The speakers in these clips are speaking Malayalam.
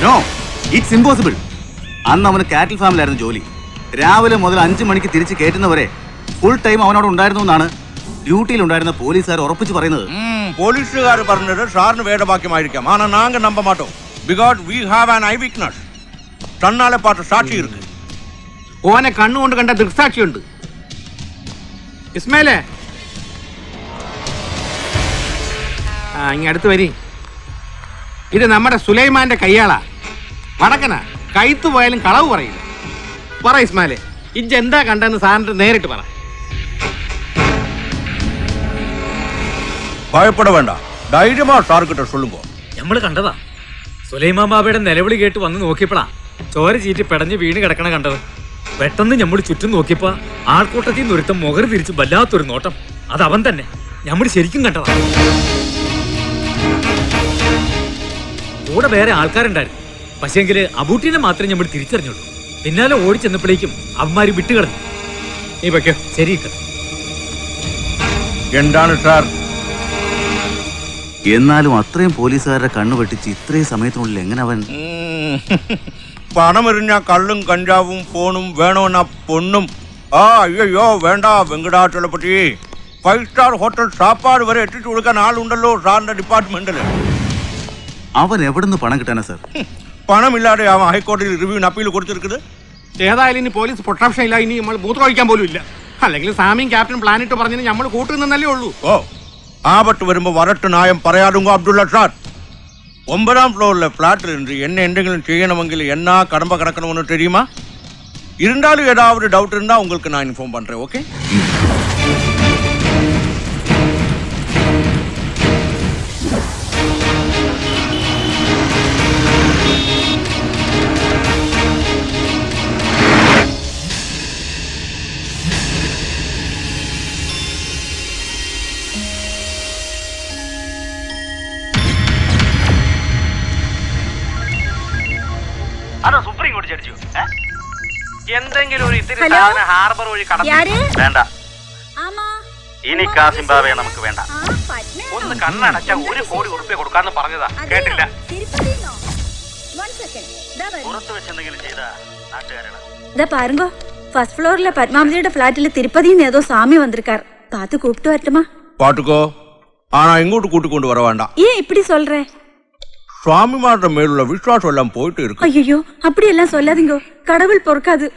No, it's impossible. അന്ന് അവന് കാറ്റിൽ ഫാമിലായിരുന്നു ജോലി. രാവിലെ മുതൽ 5 മണിക്ക് തിരിച്ച് കയറ്റുന്നവരെ ഫുൾ ടൈം അവനോട് ഉണ്ടായിരുന്നു എന്നാണ് ഡ്യൂട്ടിയിൽ ഉണ്ടായിരുന്ന പോലീസുകാർ ഉറപ്പിച്ച് പറയുന്നത്. പോലീസുകാർ പറഞ്ഞത് സാറിന് വേദവാക്യമായിരിക്കാം. ആனா நாங்க நம்ப மாட்டோம். Because we have an eye witness. കണ്ണാലെ പാട്ട് സാക്ഷി ഇருக்கு. ഓനെ കണ്ണുകൊണ്ട് കണ്ട ദൃക്സാക്ഷിയുണ്ട്. ഇസ്മായിലേ, ഇങ്ങ അടുത്ത് വരി. ഇത് നമ്മുടെ സുലൈമാന്റെ കയ്യാളാ. വടക്കനാ, കൈത്തു പോയാലും കളവ് പറയില്ല. പറ ഇസ്മായിലേ, ഇജ്ജ് എന്താ കണ്ടെന്ന് സാറിന് നേരിട്ട് പറ. ഭയപ്പെട വേണ്ട, ധൈര്യമാ സാർക്കിட்ட சொல்லுங்க. നമ്മള് കണ്ടതാ. സുലൈമാൻ ബാബയുടെ നിലവിളി കേട്ട് വന്ന് നോക്കിയപ്പോഴാ ചോര ചീറ്റി പെടഞ്ഞ് വീണ് കിടക്കണ കണ്ടത്. പെട്ടെന്ന് നമ്മൾ ചുറ്റും നോക്കിയപ്പോ ആൾക്കൂട്ടത്തിൽ നിന്ന് ഒരുത്തം മുഖർ തിരിച്ച് വല്ലാത്തൊരു നോട്ടം. അത് അവൻ തന്നെ. നമ്മൾ ശരിക്കും കണ്ടതാ. കൂടെ വേറെ ആൾക്കാരുണ്ടായിരുന്നു. പക്ഷേങ്കില് അബൂട്ടിനെ മാത്രമേ നമ്മൾ തിരിച്ചറിഞ്ഞുള്ളൂ. പിന്നാലെ ഓടി ചെന്നപ്പോഴേക്കും അവന്മാര് വിട്ടുകളഞ്ഞു. നീ വെക്കോ, ശരി. എന്താണ് സാർ? എന്നാലും അത്രയും പോലീസുകാരുടെ കണ്ണു വെട്ടിച്ച് ഇത്രയും സമയത്തിനുള്ളിൽ എങ്ങനെ അവൻ? പണമെറിഞ്ഞ കള്ളും കഞ്ചാവും ഫോണും വേണമെന്ന പൊണ്ണും. അയ്യോ വേണ്ട വെങ്കടാചലപതി. 5 സ്റ്റാർ ഹോട്ടൽ സാപ്പാട് വരെ എത്തിച്ചു കൊടുക്കാൻ ആളുണ്ടല്ലോ സാറിന്റെ ഡിപ്പാർട്ട്മെന്റില്. അവൻ എവിടുന്ന് പണം കിട്ടാനാ സാർ? പണമില്ലാതെ അവൻ ഹൈക്കോടതിയിൽ റിവ്യൂവിന് അപ്പീൽ കൊടുത്തിരിക്കുന്നത്. ഏതായാലും ഇനി പോലീസ് പ്രൊട്ടക്ഷൻ ഇല്ല. ഇനി നമ്മൾ മൂത്രമൊഴിക്കാൻ പോലും ഇല്ല. അല്ലെങ്കിൽ സാമിയും ക്യാപ്റ്റൻ പ്ലാനിട്ട് പറഞ്ഞതിന് നമ്മൾ കൂട്ടുന്നല്ലേ ഉള്ളൂ. ആപത്ത് വരുമ്പോ വരട്ട് ന്യായം പറയാതുങ്ങോ അബ്ദുള്ള സാർ. 9ാം ഫ്ലോറിലെ ഫ്ലാറ്റിൽ ഇருந்து എന്നെ എന്തെങ്കിലും ചെയ്യണമെങ്കിൽ എന്നാ கடம்ப கிடக்கணும்னு தெரியுமா? இருந்தாலும் ஏதாவது டவுட் இருந்தா உங்களுக்கு நான் இன்ஃபார்ம் பண்றேன். ஓகே? എന്തെങ്കിലും ഒരു ഇത്തിരി സാധനം ഹാർബർ വഴി കടന്നു വേണ്ട. ഇനി കാസിംബാവെ നമുക്ക് വേണ്ട. ഒന്ന് കണ്ണടച്ച 1 കോടി ഉറുപ്പിക കൊടുക്കാന്ന് പറഞ്ഞതാ, കേട്ടില്ല. പുറത്ത് വെച്ചെന്തെങ്കിലും ചെയ്താ നാട്ടുകാരാണ്. இத பாருங்க, ஃபர்ஸ்ட் ஃப்ளோர்ல பத்மாவதியோட ஃபிளாட்ல திருப்பதின்னு ஏதோ சாமி வந்திருக்கார். பார்த்து கூப்பிட்டு வரட்டுமா? பாட்டுக்கோ, ஆனா இங்கோட்டு கூட்டிக்கொண்டு வர வேண்டாம். ஏன் இப்படி சொல்ற? சுவாமிமாரோட மேலுள்ள விசுவாசம் எல்லாம் போயிட்டு இருக்கு. ஐயோ, அப்படி எல்லாம் சொல்லாதீங்க. கடவுள் பொறுக்காது.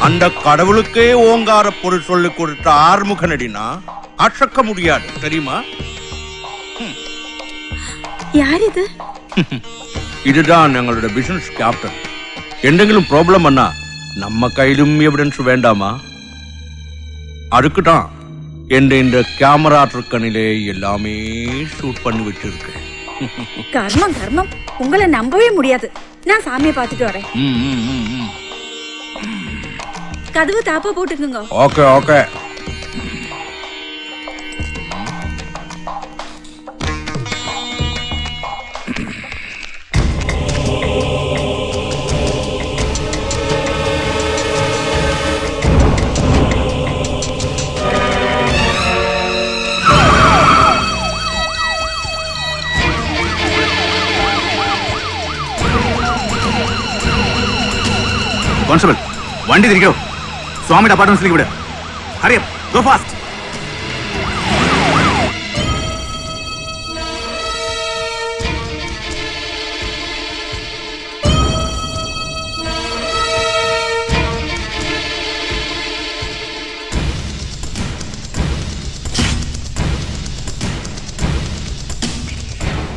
அந்த கடவுளுக்கே ஓங்கார பொருள் சொல்லி கொடுத்த ஆறுமுகனடினா அசக்க முடியாது, தெரியுமா? யார் இது? இதுதான் எங்களோட பிசினஸ் கேப்டன். എന്തെങ്കിലും പ്രോബ്ലം വന്നാ நம்ம கையிலும் எவிடன்ஸ் வேண்டாமா? அதுக்கு தான் இந்த கேமரா ட்ரிக்கனிலே எல்லாமே ஷூட் பண்ணி வச்சிருக்கேன். கர்மம் கர்மம், உங்களை நம்பவே முடியாது. நான் சாமியை பார்த்துட்டு வரேன். கதவு தாப்பா போட்டுக்குங்க. Okay okay. കോൺസ്റ്റബിൾ, വണ്ടി തിരിക്കോ. സ്വാമിയുടെ അപ്പാർട്ട്മെന്റ്സിലേക്ക് വിട്. Hurry up, go fast.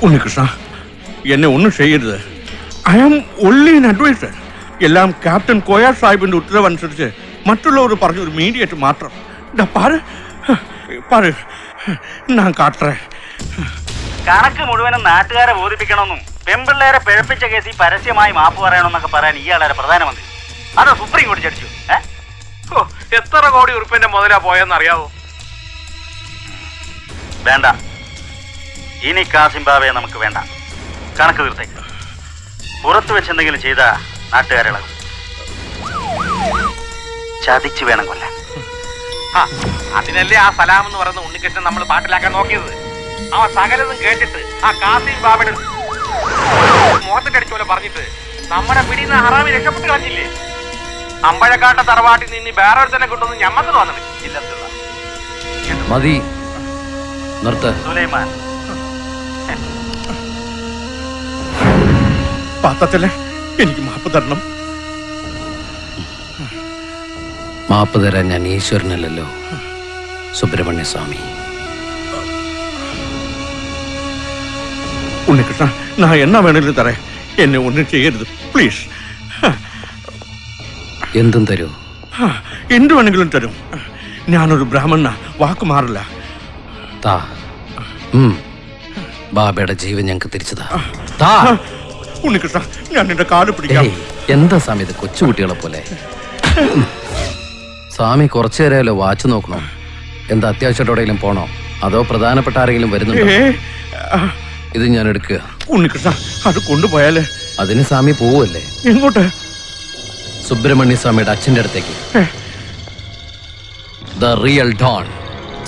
Unnikrishna, എന്നെ ഒന്നും ചെയ്യരുത്. I am only an advisor. എല്ലാം ക്യാപ്റ്റൻ കോയ സാഹിബിന്റെ ഉത്തരവനുസരിച്ച് മറ്റുള്ളവർ പറഞ്ഞൊരു മീഡിയേറ്റ് മാത്രം. പാര് പാര്, ഞാൻ കാട്ടറേ. കണക്ക് മുഴുവനും നാട്ടുകാരെ ബോധിപ്പിക്കണമെന്നും പെമ്പിള്ളേരെ പിഴപ്പിച്ച കേസിൽ പരസ്യമായി മാപ്പ് പറയണമെന്നൊക്കെ പറയാൻ ഇയാളെ പ്രധാനമന്ത്രി. അതോ സുപ്രീം കോടതി ജഡ്ജു? എത്ര കോടി ഉറുപ്പിന്റെ മുതലാ പോയെന്നറിയാവോ? വേണ്ട, ഇനി കാസിംബാവെ നമുക്ക് വേണ്ട. കണക്ക് തീർത്തേക്ക്. പുറത്തു വെച്ചെന്തെങ്കിലും ചെയ്താ നാട്ടുകാരിളകും. ചതിച്ചു വേണം കൊല്ലാൻ. അതിനല്ലേ ആ സലാം എന്ന് പറയുന്ന ഉണ്ണിക്കൃഷ്ണൻ നമ്മൾ പാട്ടിലാക്കാൻ നോക്കിയത്. അവൻ സകലതും കേട്ടിട്ട് ആ കാസിം ബാബയുടെ മുഖത്തിന്റെ അടിച്ച പോലെ പറഞ്ഞിട്ട് നമ്മുടെ പിടിന്ന് ഹറാമി രക്ഷപ്പെട്ട് കളഞ്ഞില്ലേ? അമ്പഴക്കാട്ട തറവാട്ടിൽ നിന്ന് വേറെ ഒരുത്തനെ കൊണ്ടൊന്നും ഞമ്മക്ക് തോന്നണേ ഇല്ല. മതി, നിർത്ത്. സുലൈമാൻ, പാത്തച്ചല്ലേ, എനിക്ക് മാപ്പ് തരണം. മാപ്പ് തരാൻ ഞാൻ ഈശ്വരനല്ലല്ലോ, സുബ്രഹ്മണ്യ സ്വാമി. ഉണ്ണികൃഷ്ണ, ഞാൻ എന്നാ വേണമെങ്കിലും തരേ, എന്നെ ഒന്നും ചെയ്യരുത് പ്ലീസ്. എന്തും തരൂ. എന്ത് വേണമെങ്കിലും തരും. ഞാനൊരു ബ്രാഹ്മണ, വാക്ക് മാറില്ല. താ. ബാബയുടെ ജീവൻ ഞങ്ങൾക്ക് തിരിച്ചതാ. ഉണ്ണികൃഷ്ണ, ഞാൻ നിന്റെ കാല് പിടിക്കാം. എന്താ സ്വാമി ഇത് കൊച്ചുകുട്ടികളെ പോലെ? സ്വാമി കുറച്ചു നേരമല്ലോ വാച്ച് നോക്കണോ? എന്താ അത്യാവശ്യമായിട്ട് എവിടെയെങ്കിലും പോണോ? അതോ പ്രധാനപ്പെട്ട ആരെങ്കിലും വരുന്നുണ്ടോ? ഇത് ഞാൻ എടുക്കുക. ഉണ്ണികൃഷ്ണ, അത് കൊണ്ടുപോയാലേ? അതിന് സ്വാമി പോവല്ലേ? എങ്ങോട്ട്? സുബ്രഹ്മണ്യ സ്വാമിയുടെ അച്ഛൻ്റെ അടുത്തേക്ക്. ദ റിയൽ ഡോൺ,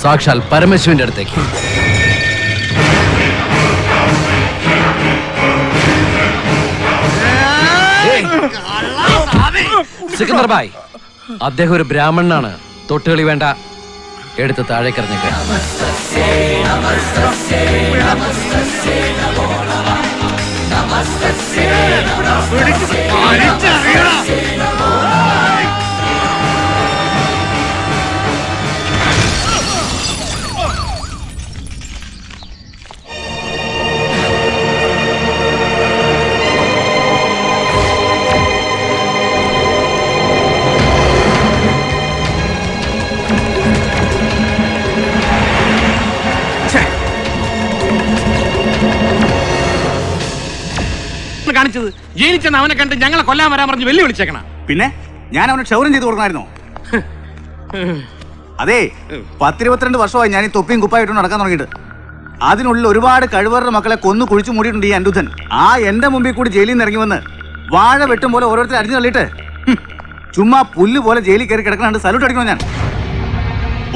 സാക്ഷാൽ പരമശിവന്റെ അടുത്തേക്ക്. സിക്കന്ദർ ഭായ്, അദ്ദേഹം ഒരു ബ്രാഹ്മണനാണ്. തൊട്ടുകളി വേണ്ട, എടുത്ത് താഴേക്കിറങ്ങിക്ക. കാണിച്ചത് ജയിലിൽ ചെന്ന് അവനെ കണ്ട് ഞങ്ങളെ കൊല്ലാൻ വരാൻ പറഞ്ഞ് വെല്ലുവിളിച്ചേക്കണ. പിന്നെ ഞാൻ അവനെ ക്ഷൗരം ചെയ്ത് കൊടുക്കണമായിരുന്നോ? അതെ, 10-22 വർഷമായി ഞാൻ ഈ തൊപ്പിയും കുപ്പായിട്ട് നടക്കാൻ തുടങ്ങിയിട്ട്. അതിനുള്ളിൽ ഒരുപാട് കഴിവറുടെ മക്കളെ കൊന്നു കുഴിച്ചു മൂടിയിട്ടുണ്ട് ഈ അന്തുധൻ. ആ എന്റെ മുമ്പിൽ കൂടി ജയിലിൽ നിന്ന് ഇറങ്ങി വന്ന് വാഴ വെട്ടും പോലെ ഓരോരുത്തർ അടിഞ്ഞു തള്ളിയിട്ട് ചുമ്മാ പുല്ല് പോലെ ജയിലിൽ കയറി കിടക്കണുണ്ട്. സല്യൂട്ട് അടിക്കണം ഞാൻ.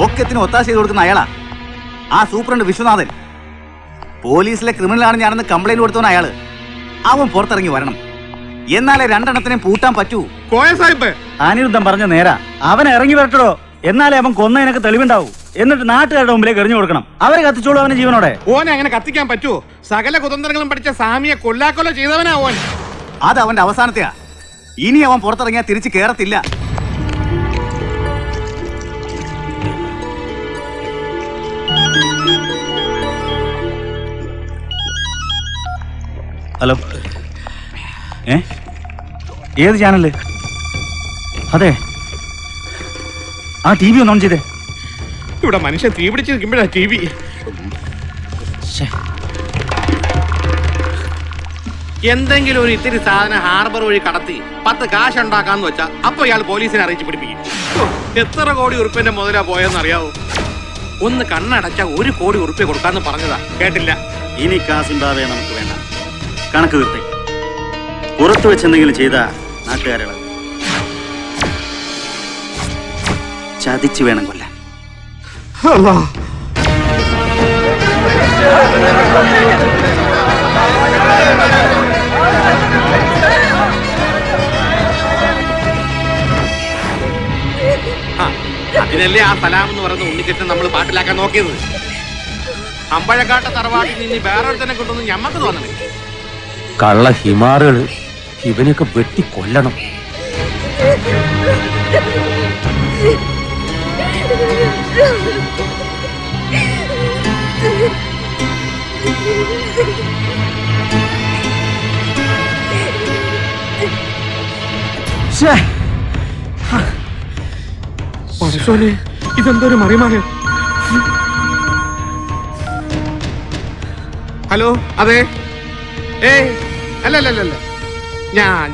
ഒക്കത്തിന് ഒത്താശ ചെയ്ത് കൊടുക്കുന്ന അയാളാ ആ സൂപ്രണ്ട് വിശ്വനാഥൻ. പോലീസിലെ ക്രിമിനലാണ് ഞാനെന്ന് കംപ്ലൈന്റ് കൊടുത്തവൻ അയാള്. അവൻ പുറത്തിറങ്ങി വരണം, എന്നാലേ രണ്ടെണ്ണത്തിനെയും പൂട്ടാൻ പറ്റൂ. കോയ സാഹിബ്, അനിരുദ്ധം പറഞ്ഞ നേരാ. അവൻ ഇറങ്ങി വരട്ടോ, എന്നാലേ അവൻ കൊന്നതിനൊക്കെ തെളിവുണ്ടാവൂ. എന്നിട്ട് നാട്ടുകാരുടെ മുമ്പിലേക്ക് എറിഞ്ഞു കൊടുക്കണം. അവരെ കത്തിച്ചോളൂ അവന് ജീവനോടെ. ഓനെ അങ്ങനെ കത്തിക്കാൻ പറ്റുമോ? സകല കുതന്ത്രങ്ങളും പഠിച്ച സാമിയെ കൊല്ലാക്കൊല്ല ചെയ്തവനാ ഓൻ. അത് അവന്റെ അവസാനത്തെയാ. ഇനി അവൻ പുറത്തിറങ്ങിയാൽ തിരിച്ചു കേറത്തില്ല. ഹലോ, ഏത് ചാനല്? അതെ, ആ ടി വി ഒന്ന് ഓൺ ചെയ്തേ. ഇവിടെ മനുഷ്യൻ തീ പിടിച്ച് നിൽക്കുമ്പോഴാ ടി വി. എന്തെങ്കിലും ഒരു ഇത്തിരി സാധനം ഹാർബർ വഴി കടത്തി 10 കാശ് ഉണ്ടാക്കാന്ന് വെച്ചാ അപ്പൊ ഇയാൾ പോലീസിനെ അറിയിച്ച് പിടിപ്പിക്കും. എത്ര കോടി ഉറുപ്പിന്റെ മുതലാ പോയെന്ന് അറിയാവോ? ഒന്ന് കണ്ണടച്ച 1 കോടി ഉറുപ്പ്യ കൊടുക്കാന്ന് പറഞ്ഞതാ, കേട്ടില്ല. ഇനി കാസിംബാവെ നമുക്ക് വേണ്ട. കണക്ക് തീർത്തേ. പുറത്തു വെച്ചെന്തെങ്കിലും ചെയ്ത നാട്ടുകാരെ ചതിച്ചു വേണം കൊല്ലാൻ. അതിനല്ലേ ആ സലാം എന്ന് പറയുന്ന ഉണ്ണിക്കെട്ട് നമ്മൾ പാട്ടിലാക്കാൻ നോക്കിയത്. അമ്പഴക്കാട്ട തറവാട്ടിൽ നിന്ന് വേറൊരുത്തനെ കൊണ്ടൊന്നും ഞമ്മക്ക് തോന്നണേ. കള്ള ഹിമാറുകള് ഇവനൊക്കെ വെട്ടി കൊല്ലണം. ഇതെന്തൊരു മറിമായോ? ഹലോ, അതെ. അല്ലല്ലല്ല,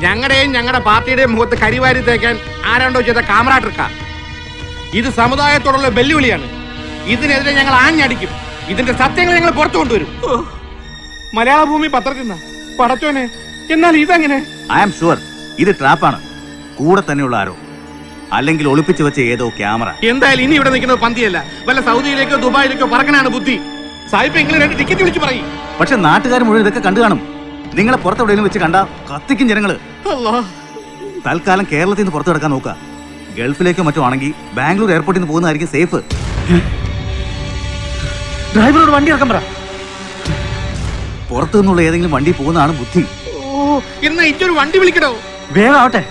ഞങ്ങളുടെയും ഞങ്ങളുടെ പാർട്ടിയുടെയും മുഖത്ത് കരിവാരി തേക്കാൻ ആരാണ്ടോ ചെയ്ത കാമറാട്രിക്ക. ഇത് സമുദായത്തോടുള്ള വെല്ലുവിളിയാണ്. ഇതിനെതിരെ ഞങ്ങൾ ആഞ്ഞടിക്കും. ഇതിന്റെ സത്യങ്ങൾ ഞങ്ങൾ പുറത്തു കൊണ്ടുവരും. മലയാള ഭൂമി പത്രത്തിൽ നിന്നാ പടച്ചോനെ. എന്നാൽ ഇതെങ്ങനെ? ഐ ആം ഷുവർ ഇത് ട്രാപ്പാണ്. കൂടെ തന്നെയുള്ള ആരോ, അല്ലെങ്കിൽ ഒളിപ്പിച്ചു വെച്ച ഏതോ ക്യാമറ. എന്തായാലും ഇനി ഇവിടെ നിൽക്കുന്നത് പന്തിയല്ല. വല്ല സൗദിയിലേക്കോ ദുബായിലേക്കോ പറക്കനാണ് ബുദ്ധി. സാഹിബ് എങ്കിലും 2 ടിക്കറ്റ് വിളിച്ച് പറയും. പക്ഷെ നാട്ടുകാർ മുഴുവൻ ഇതൊക്കെ കണ്ടു കാണും. നിങ്ങളെ പുറത്തെവിടെയെങ്കിലും വെച്ച് കണ്ടാ കത്തിക്കും ജനങ്ങള്. തൽക്കാലം കേരളത്തിൽ നിന്ന് പുറത്തു കിടക്കാൻ നോക്കുക. ഗൾഫിലേക്കോ മറ്റോ ആണെങ്കിൽ ബാംഗ്ലൂർ എയർപോർട്ടിൽ നിന്ന് പോകുന്നതായിരിക്കും സേഫ്. ഡ്രൈവറോട് വണ്ടി ഇറക്കാൻ പറ. പുറത്തു നിന്നുള്ള ഏതെങ്കിലും വണ്ടി പോകുന്നതാണ് ബുദ്ധി. എന്നാ ഇച്ചൊരു വണ്ടി വിളിക്കടോ. വേഗം ആവട്ടെ.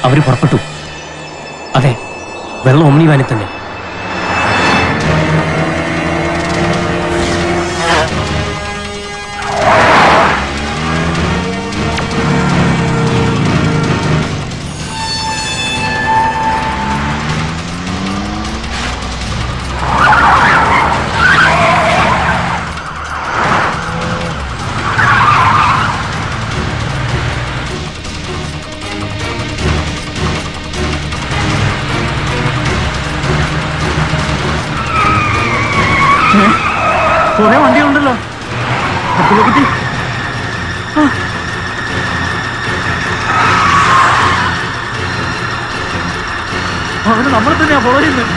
അവര് പുറപ്പെട്ടു. അതെ, വെള്ളം ഒമ്നി വാനിൽ തന്നെ. കുറെ വണ്ടികളുണ്ടല്ലോ. അവന് നമ്മളെ തന്നെയാ ഫോളോ ചെയ്യുന്നത്.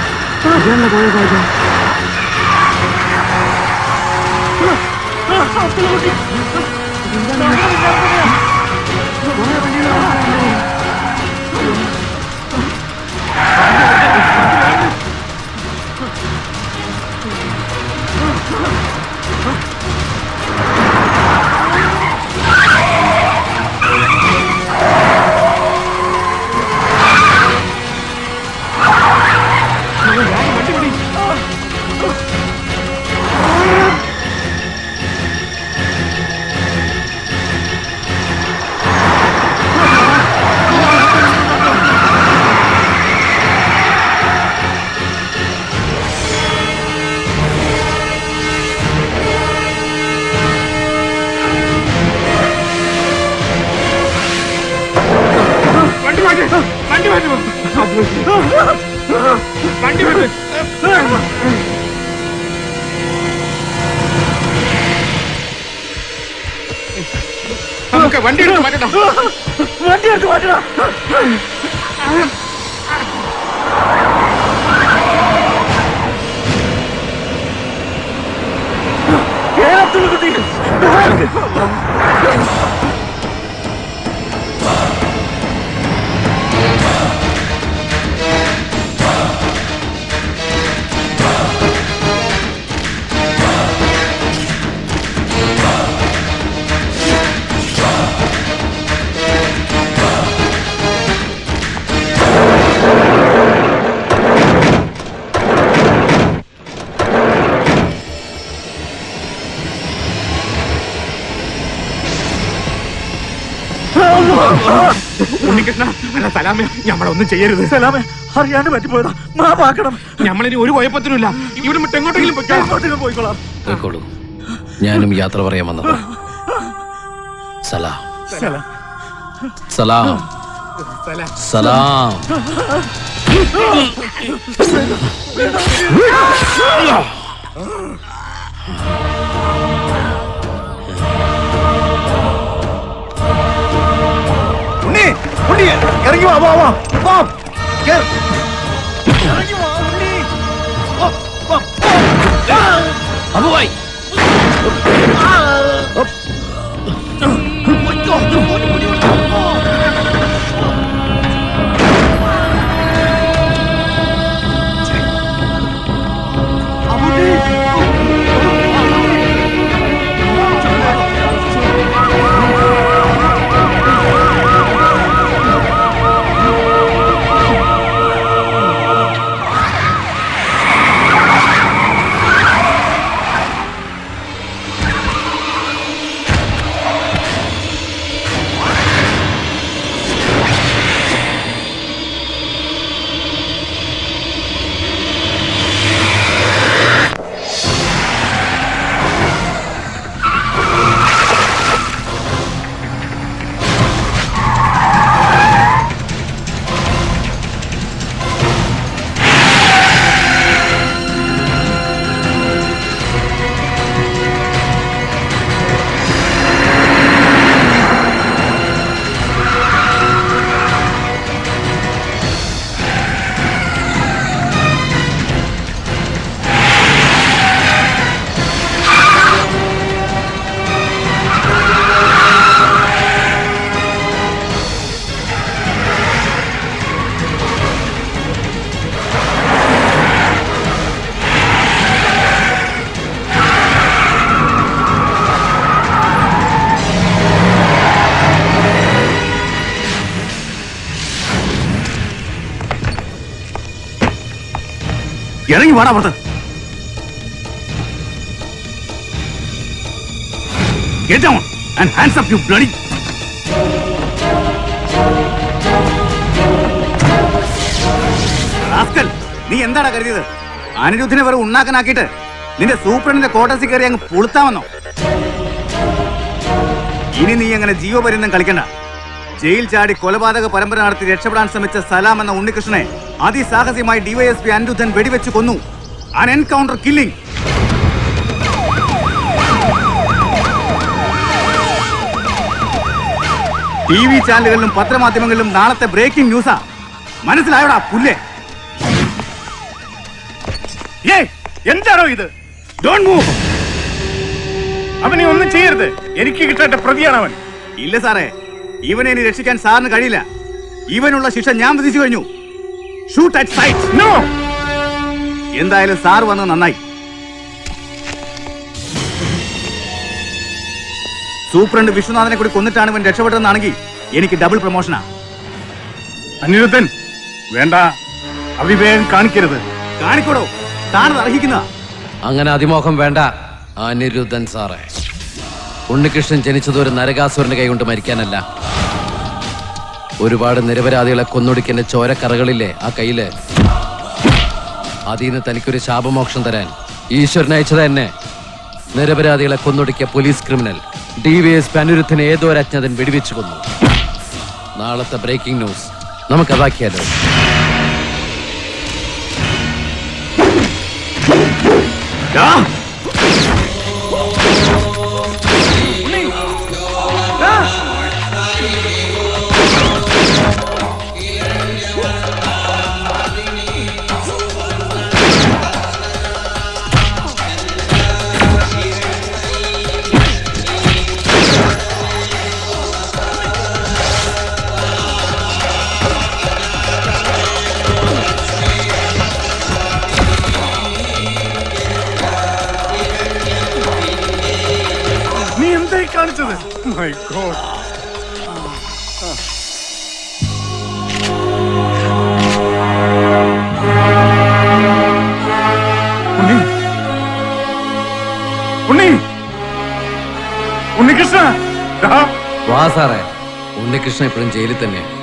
വണ്ടി എടുത്ത് മാറ്റണം. വണ്ടി എടുത്ത് മാറ്റണം. കേരളത്തിൽ കുട്ടി ഉണ്ണികൃഷ്ണ, അല്ല സലാമേ, ഞമ്മളൊന്നും ചെയ്യരുത്. സലാമേ, അറിയാണ്ട് പറ്റിപ്പോയതാ. മാപ്പാക്കണം. ഞമ്മളിനി ഒരു കുഴപ്പത്തിനുമില്ല. ഇവിടെ വിട്ട് എങ്ങോട്ടെങ്കിലും പോയിക്കോളാം. പോയിക്കോളൂ. ഞാനും യാത്ര പറയാൻ വന്നത്. സലാം സലാം സലാം. ഉണ്ണി, ഉണ്ണി, ഇറങ്ങി വാ, വാ, വാ, വാ, കേറ്. ഇറങ്ങി വാ, ഉണ്ണി. വാ, വാ. അബുവായി. ഇറങ്ങി വാടാ പുറത്ത്. Get down and hands up, you bloody. Rascal, നീ എന്താടാ കരുതിയത്? അനിരുദ്ധിനെ വെറും ഉണ്ണാക്കനാക്കിയിട്ട് നിന്റെ സൂപ്രണ്ടിന്റെ കോട്ടസി കയറി അങ്ങ് പുളുത്താമെന്നോ? ഇനി നീ അങ്ങനെ ജീവപര്യന്തം കളിക്കണ്ട. ജയിൽ ചാടി കൊലപാതക പരമ്പര നടത്തി രക്ഷപ്പെടാൻ ശ്രമിച്ച സലാം എന്ന ഉണ്ണികൃഷ്ണനെ അതിസാഹസ്യമായി ഡിവൈഎസ്പി അനിരുദ്ധൻ വെടിവെച്ച് കൊന്നു. An encounter killing. TV ചാനലുകളിലും പത്രമാധ്യമങ്ങളിലും നാളത്തെ ബ്രേക്കിംഗ് ന്യൂസാ. മനസ്സിലായോടാ പുല്ലേ? എന്താണോ ഇത്? Don't move. അവനെ ഒന്നും ചെയ്യരുത്. എനിക്ക് കിട്ടേണ്ട പ്രതിയാണ് അവൻ. ഇല്ല സാറേ, ഇവനെ ഇനി രക്ഷിക്കാൻ സാറിന് കഴിയില്ല. ഇവനുള്ള ശിക്ഷ ഞാൻ വിധിച്ചു കഴിഞ്ഞു. Shoot at sight. നോ. എന്തായാലും സാർ വന്നത് നന്നായി. സൂപ്രണ്ട് വിശ്വനാഥനെ കൂടി കൊന്നിട്ടാണ് ഇവൻ രക്ഷപ്പെട്ടതെന്നാണെങ്കിൽ എനിക്ക് ഡബിൾ പ്രൊമോഷനാ. അനിരുദ്ധൻ, വേണ്ട, അവിവേകം കാണിക്കരുത്. കാണിക്കോടോ, താനത് അർഹിക്കുന്ന. അങ്ങനെ അതിമോഹം വേണ്ട അനിരുദ്ധൻ സാറേ. ഉണ്ണികൃഷ്ണൻ ജനിച്ചത് ഒരു നരകാസുരന്റെ കൈകൊണ്ട് മരിക്കാനല്ല. ഒരുപാട് നിരപരാധികളെ കൊന്നൊടുക്കിന്റെ ചോരക്കറകളില്ലേ ആ കയ്യില്. അതിന്ന് തനിക്കൊരു ശാപമോക്ഷം തരാൻ ഈശ്വരൻ അയച്ചത് തന്നെ. നിരപരാധികളെ കൊന്നൊടുക്കിയ പോലീസ് ക്രിമിനൽ ഡിവൈഎസ്പി അനിരുദ്ധനെ ഏതോ ഒരു അജ്ഞാതൻ വെടിവെച്ചു കൊന്നു. നാളത്തെ ബ്രേക്കിംഗ് ന്യൂസ് നമുക്കതാക്കിയാലോ? നീ എന്തായി കാണിച്ചത്? My God. ഉണ്ണികൃഷ്ണ. വാ സാറേ, ഉണ്ണികൃഷ്ണൻ ഇപ്പോഴും ജയിലിൽ തന്നെയാണ്.